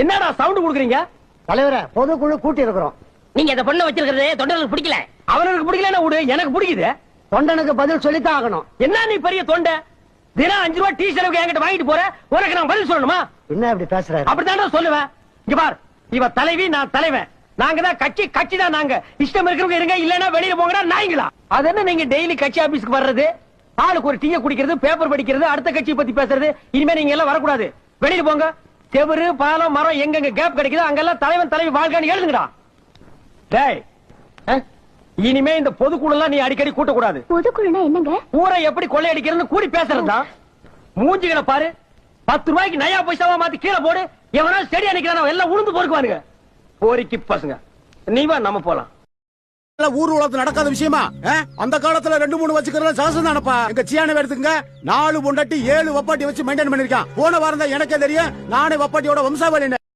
என்னடா சவுண்ட் குடுக்குறீங்க? தலைவரே, பொதுக்குழு கூட்டி இருக்கிறோம். நீங்க இந்த பொண்ணை வச்சிருக்கிறது தொண்டர்களுக்கு பிடிக்கல. அவனுக்கு பிடிக்கலன்னா விடு, எனக்கு பிடிக்குது. தொண்டனுக்கு பதில் சொல்லித்தான் ஆகணும். என்ன நீ பெரிய தொண்டை? தினம் 5 ரூபாய் டீ செலவுக்கு என்கிட்ட வாங்கிட்டு போற, உனக்கு நான் பதில் சொல்லணுமா? என்ன இப்படி பேசுறாரு? அப்படித்தான் சொல்லுவேன். இங்க பார், இவ தலைவி, நான் தலைவன். நாங்க தான் கட்சி தான். நாங்க இஷ்டம் இருக்கிறவங்க இருங்க, இல்லன்னா வெளியில போங்கடா நாய்ங்களா. அது என்ன நீங்க டெய்லி கட்சி ஆபீஸ்க்கு வர்றது, ஆளுக்கு ஒரு டீயை குடிக்கிறது, பேப்பர் படிக்கிறது, அடுத்த கட்சியை பத்தி பேசுறது? இனிமே நீங்க எல்லாம் வரக்கூடாது, வெளியில போங்க. செவரு, பாலம், மரம் எங்கெங்க கேப் கிடைக்குதோ அங்கெல்லாம் தலைவன் தலைவி வாழ்க்கைன்னு எழுதுங்கடா. டேய், இனிமே இந்த பொதுக்குழு எல்லாம் நீ அடிக்கடி கூட்டக்கூடாது. பொதுக்குழுனா என்னங்க? ஊரை எப்படி கொள்ளையடிக்கிறதுன்னு கூடி பேசுறதா. மூஞ்சிகளை பாரு, 10 ரூபாய்க்கு நயா பைசாவா மாத்தி கீழே போடு. எவனா செடி அணைக்கிறான், எல்லாம் உளுந்து பொறுக்குவானுங்க. போரிக்கு பசங்க. நீ வா, நம்ம போலாம். ஊர் உலகத்துல நடக்காத விஷயமா? அந்த காலத்துல 2-3 வச்சுக்கிறத சாசம் தானப்பா. எங்க சியான எடுத்துங்க, 4 பொண்டாட்டி 7 வப்பாட்டி வச்சு மெயின்டைன் பண்ணிருக்கான். போன வாரம் தான் எனக்கே தெரியும், நானே வப்பாட்டியோட வம்சாவளின்னு.